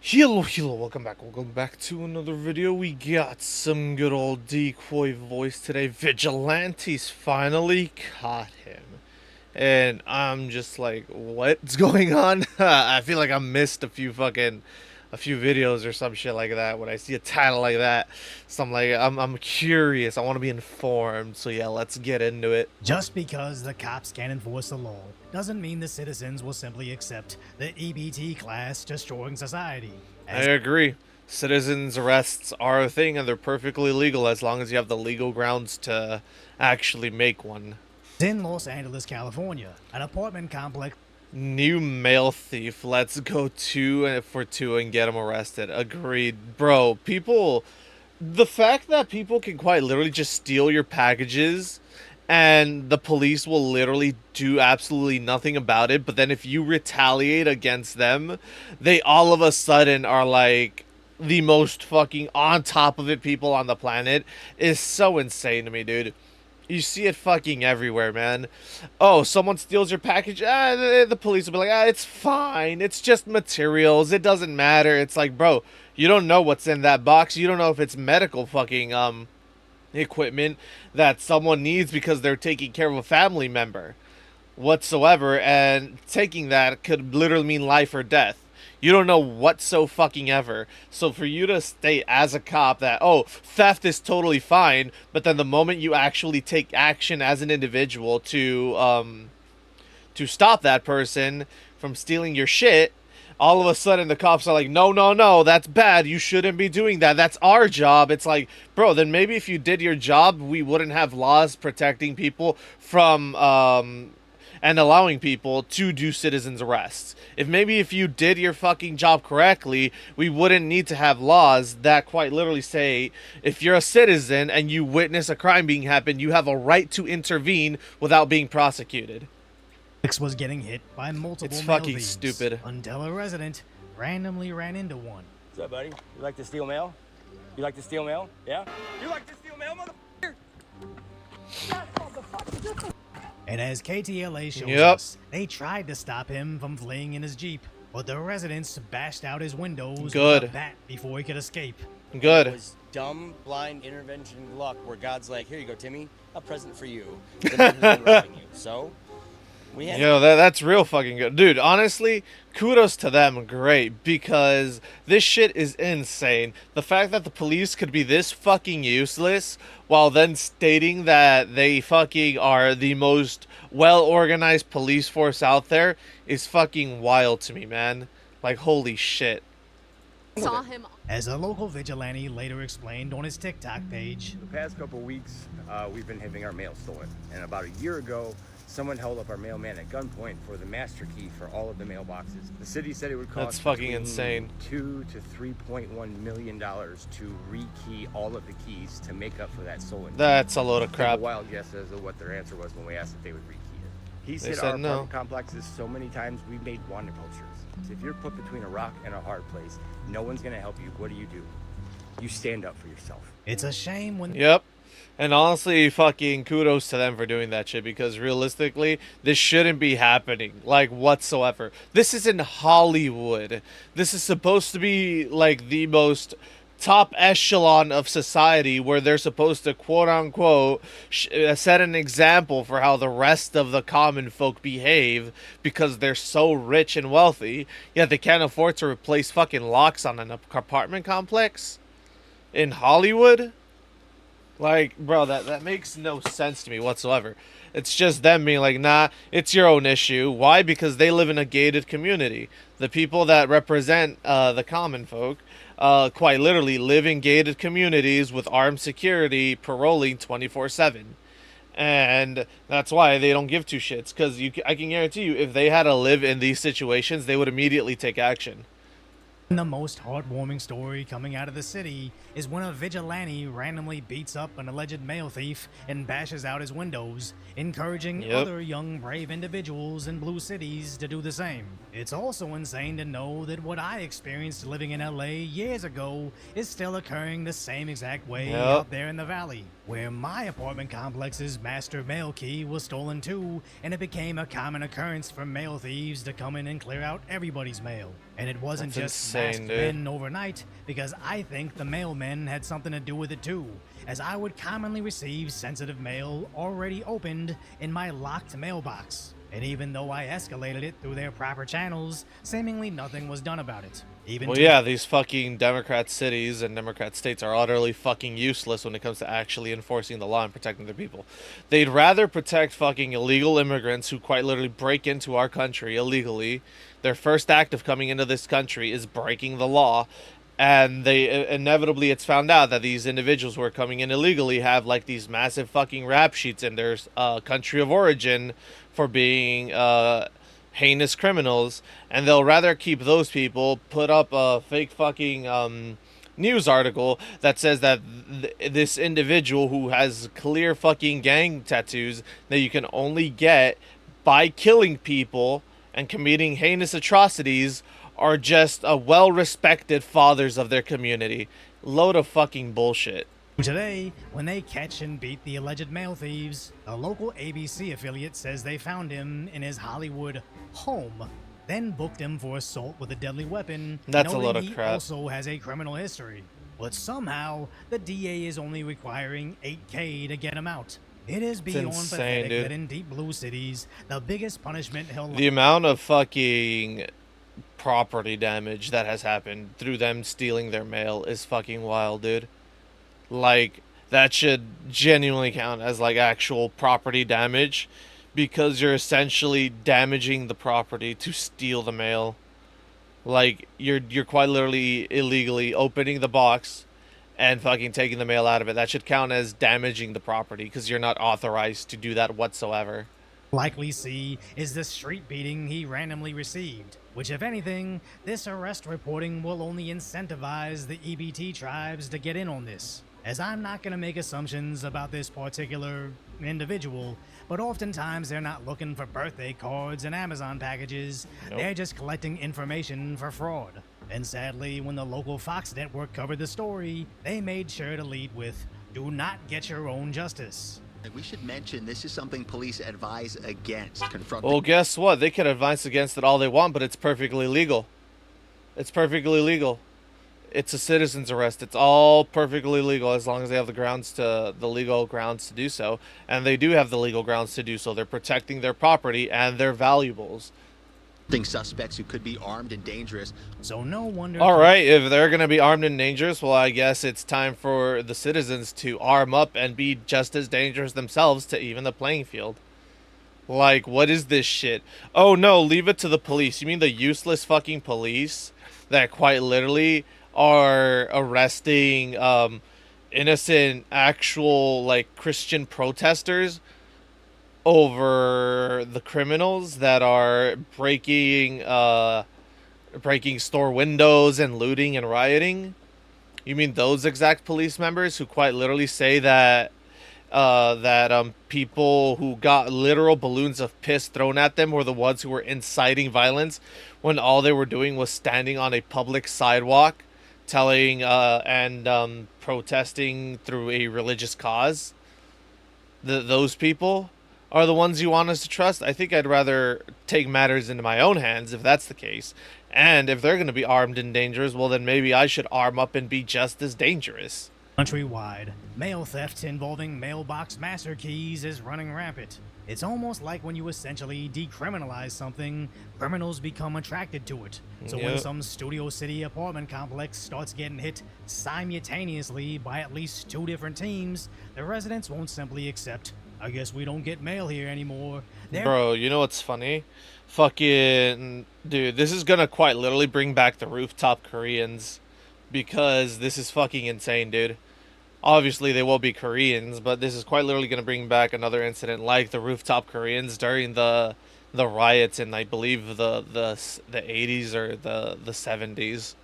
Hello, welcome back to another video. We got some good old decoy voice today. Vigilante's finally caught him. And I'm just like, what's going on? I feel like I missed a few videos or some shit like that when I see a title like that. So I'm curious. I want to be informed. So yeah, let's get into it. Just because the cops can enforce the law doesn't mean the citizens will simply accept the EBT class destroying society. I agree. Citizens arrests are a thing and they're perfectly legal as long as you have the legal grounds to actually make one. In Los Angeles, California, an apartment complex. New mail thief. Let's go 2 for 2 and get him arrested. Agreed. Bro, the fact that people can quite literally just steal your packages and the police will literally do absolutely nothing about it, but then if you retaliate against them, they all of a sudden are like the most fucking on top of it people on the planet is so insane to me, dude. You see it fucking everywhere, man. Oh, someone steals your package. The police will be like, it's fine. It's just materials. It doesn't matter. It's like, bro, you don't know what's in that box. You don't know if it's medical fucking equipment that someone needs because they're taking care of a family member whatsoever, and taking that could literally mean life or death. You don't know what so fucking ever. So for you to state as a cop that, oh, theft is totally fine, but then the moment you actually take action as an individual to stop that person from stealing your shit, all of a sudden the cops are like, no, that's bad. You shouldn't be doing that. That's our job. It's like, bro, then maybe if you did your job, we wouldn't have laws protecting people from and allowing people to do citizens arrests. If you did your fucking job correctly, we wouldn't need to have laws that quite literally say if you're a citizen and you witness a crime being happen, you have a right to intervene without being prosecuted. Was getting hit by multiple It's mail fucking thieves stupid. until a resident randomly ran into one. What's up, buddy? You like to steal mail? You like to steal mail? Yeah? You like to steal mail, motherfucker? And as KTLA shows Yep. us, they tried to stop him from fleeing in his Jeep, but the residents bashed out his windows Good. with a bat before he could escape. Good. It was dumb, blind intervention luck where God's like, here you go, Timmy, a present for you. The man who's been robbing you. So, we had That's real fucking good. Dude, honestly, kudos to them. Great. Because this shit is insane. The fact that the police could be this fucking useless while then stating that they fucking are the most well-organized police force out there is fucking wild to me, man. Like, holy shit. Saw him. As a local vigilante later explained on his TikTok page, The past couple of weeks, we've been having our mail stolen. And about a year ago, someone held up our mailman at gunpoint for the master key for all of the mailboxes. The city said it would cost That's fucking between insane. $2 to $3.1 million to rekey all of the keys to make up for that stolen. That's a load of Take crap. a wild guess as to what their answer was when we asked if they would rekey it. He They said said our no. apartment complexes so many times we've made wander cultures. So if you're put between a rock and a hard place, no one's gonna help you. What do? You stand up for yourself. it's a shame when Yep. And honestly, fucking kudos to them for doing that shit, because realistically, this shouldn't be happening, like, whatsoever. This is in Hollywood. This is supposed to be, like, the most top echelon of society where they're supposed to, quote-unquote, set an example for how the rest of the common folk behave because they're so rich and wealthy, yet they can't afford to replace fucking locks on an apartment complex in Hollywood. Like, bro, that makes no sense to me whatsoever. It's just them being like, nah, it's your own issue. Why? Because they live in a gated community. The people that represent the common folk quite literally live in gated communities with armed security paroling 24/7. And that's why they don't give two shits. Because I can guarantee you, if they had to live in these situations, they would immediately take action. the most heartwarming story coming out of the city is when a vigilante randomly beats up an alleged mail thief and bashes out his windows, encouraging other young brave individuals in blue cities to do the same. It's also insane to know that what I experienced living in LA years ago is still occurring the same exact way out there in the valley, where my apartment complex's master mail key was stolen too, and it became a common occurrence for mail thieves to come in and clear out everybody's mail. And it wasn't That's just insane, masked dude. men overnight, because I think the mailmen had something to do with it too, as I would commonly receive sensitive mail already opened in my locked mailbox. And even though I escalated it through their proper channels, seemingly nothing was done about it. Well, yeah, these fucking Democrat cities and Democrat states are utterly fucking useless when it comes to actually enforcing the law and protecting their people. They'd rather protect fucking illegal immigrants who quite literally break into our country illegally. Their first act of coming into this country is breaking the law. And they inevitably, it's found out that these individuals who are coming in illegally have like these massive fucking rap sheets in their country of origin for being heinous criminals, and they'll rather keep those people, put up a fake fucking news article that says that this individual who has clear fucking gang tattoos that you can only get by killing people and committing heinous atrocities are just a well-respected fathers of their community. Load of fucking bullshit. Today, when they catch and beat the alleged mail thieves, a local ABC affiliate says they found him in his Hollywood home, then booked him for assault with a deadly weapon. That's a load of he crap. Also has a criminal history. But somehow, the DA is only requiring $8K to get him out. It is beyond insane, pathetic dude. that in deep blue cities, the biggest punishment he'll... The amount of fucking property damage that has happened through them stealing their mail is fucking wild, dude. Like, that should genuinely count as like actual property damage, because you're essentially damaging the property to steal the mail. Like, you're quite literally illegally opening the box and fucking taking the mail out of it. That should count as damaging the property, because you're not authorized to do that whatsoever. Likely see is the street beating he randomly received, which, if anything, this arrest reporting will only incentivize the EBT tribes to get in on this, as I'm not going to make assumptions about this particular individual, but oftentimes they're not looking for birthday cards and Amazon packages. Nope. They're just collecting information for fraud. And sadly, when the local Fox network covered the story, they made sure to lead with, "Do not get your own justice." We should mention this is something police advise against, confronting. Well, guess what? They can advise against it all they want, but it's perfectly legal. It's perfectly legal. It's a citizen's arrest. It's all perfectly legal as long as they have the legal grounds to do so. And they do have the legal grounds to do so. They're protecting their property and their valuables. Suspects who could be armed and dangerous. So no wonder... All right, if they're going to be armed and dangerous, well, I guess it's time for the citizens to arm up and be just as dangerous themselves to even the playing field. Like, what is this shit? Oh, no, leave it to the police. You mean the useless fucking police that quite literally are arresting innocent, actual, like, Christian protesters over the criminals that are breaking store windows and looting and rioting? You mean those exact police members who quite literally say that people who got literal balloons of piss thrown at them were the ones who were inciting violence, when all they were doing was standing on a public sidewalk telling and protesting through a religious cause? Those people are the ones you want us to trust? I think I'd rather take matters into my own hands if that's the case. And if they're going to be armed and dangerous, well, then maybe I should arm up and be just as dangerous. Countrywide, mail theft involving mailbox master keys is running rampant. It's almost like when you essentially decriminalize something, criminals become attracted to it. So when some Studio City apartment complex starts getting hit simultaneously by at least 2 different teams, the residents won't simply accept, "I guess we don't get mail here anymore." Bro, you know what's funny? Fucking... Dude, this is gonna quite literally bring back the rooftop Koreans. Because this is fucking insane, dude. Obviously, they will be Koreans, but this is quite literally gonna bring back another incident like the rooftop Koreans during the riots in, I believe, the 80s or the 70s.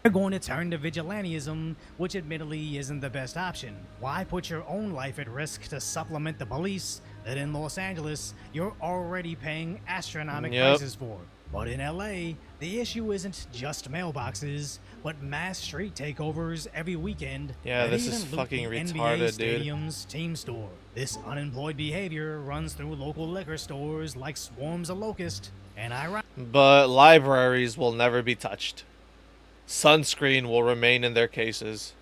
They're going to turn to vigilantism, which admittedly isn't the best option. Why put your own life at risk to supplement the police that in Los Angeles you're already paying astronomical prices for? But in LA, the issue isn't just mailboxes, but mass street takeovers every weekend. Yeah, this is fucking retarded, dude. Stadium's team store. This unemployed behavior runs through local liquor stores like swarms of locusts. And I But libraries will never be touched. Sunscreen will remain in their cases.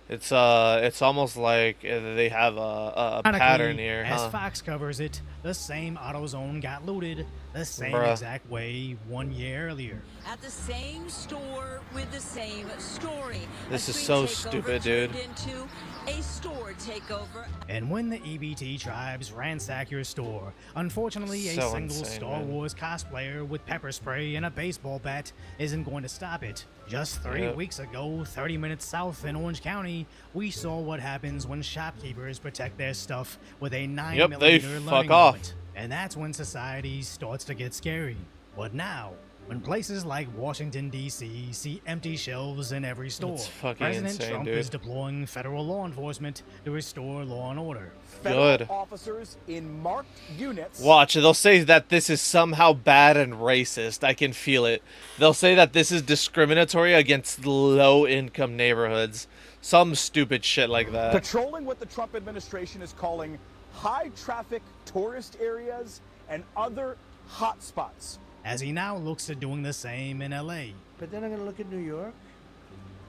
It's almost like they have a pattern Ironically, here, as huh? Fox covers it, the same AutoZone got looted the same Bruh. exact way 1 year earlier. At the same store with the same story. This A is screen so takeover stupid, dude. turned into a store takeover. And when the EBT tribes ransack your store, unfortunately, a So single insane, Star man. Wars cosplayer with pepper spray and a baseball bat isn't going to stop it. Just 3 Yep. weeks ago, 30 minutes south in Orange County, we saw what happens when shopkeepers protect their stuff with a 9mm Yep, they learning fuck off. helmet. And that's when society starts to get scary. But now, when places like Washington, D.C. see empty shelves in every store, It's fucking President insane, Trump dude. is deploying federal law enforcement to restore law and order. Good. Federal officers in marked units. Watch, they'll say that this is somehow bad and racist. I can feel it. They'll say that this is discriminatory against low-income neighborhoods. Some stupid shit like that. Patrolling what the Trump administration is calling high-traffic tourist areas and other hotspots. As he now looks at doing the same in LA. But then I'm going to look at New York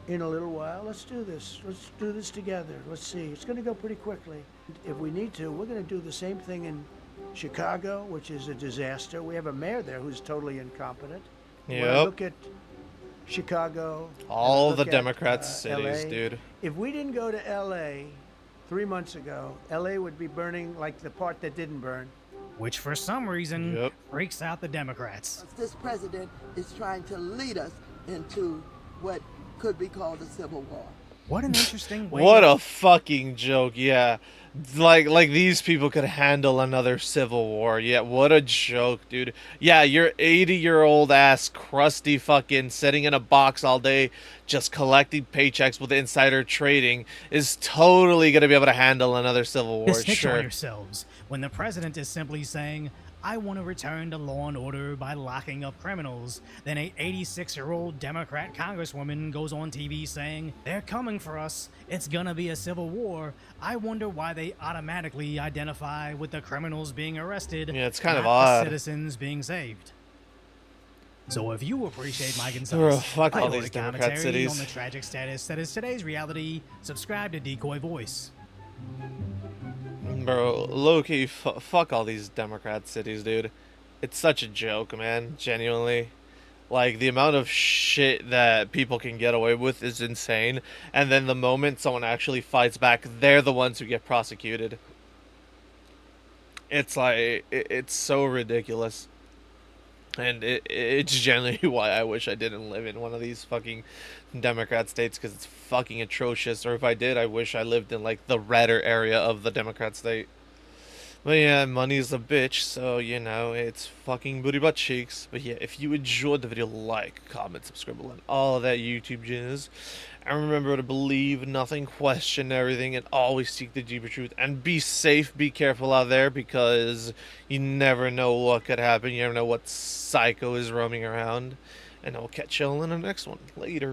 in a little while. Let's do this. Let's do this together. Let's see. It's going to go pretty quickly. If we need to, we're going to do the same thing in Chicago, which is a disaster. We have a mayor there who's totally incompetent. When I Yep. look at Chicago, All and I the look Democrat at, cities, LA, dude. if we didn't go to LA 3 months ago, LA would be burning like the part that didn't burn. Which for some reason Yep. freaks out the Democrats. This president is trying to lead us into what could be called a civil war. What an interesting way. What a fucking joke, yeah. Like these people could handle another civil war. Yeah, what a joke, dude. Yeah, your 80-year-old ass crusty fucking sitting in a box all day just collecting paychecks with insider trading is totally going to be able to handle another civil war, snitch on sure. yourselves when the president is simply saying, I want to return to law and order by locking up criminals. Then a 86-year-old Democrat congresswoman goes on TV saying, they're coming for us. It's gonna be a civil war. I wonder why they automatically identify with the criminals being arrested. Yeah, it's kind of not the odd. citizens being saved. So if you appreciate my Bro, insights, fuck all write these a Democrat commentary cities. on the tragic status that is today's reality, subscribe to Decoy Voice. Bro, low-key, fuck all these Democrat cities, dude. It's such a joke, man, genuinely. Like, the amount of shit that people can get away with is insane, and then the moment someone actually fights back, they're the ones who get prosecuted. It's like, it's so ridiculous. And it's generally why I wish I didn't live in one of these fucking Democrat states, because it's fucking atrocious. Or if I did, I wish I lived in, like, the redder area of the Democrat state. But yeah, money's a bitch, so, you know, it's fucking booty butt cheeks. But yeah, if you enjoyed the video, like, comment, subscribe, and all of that YouTube jizz. And remember to believe nothing, question everything, and always seek the deeper truth. And be safe, be careful out there, because you never know what could happen. You never know what psycho is roaming around. And I'll catch y'all in the next one. Later.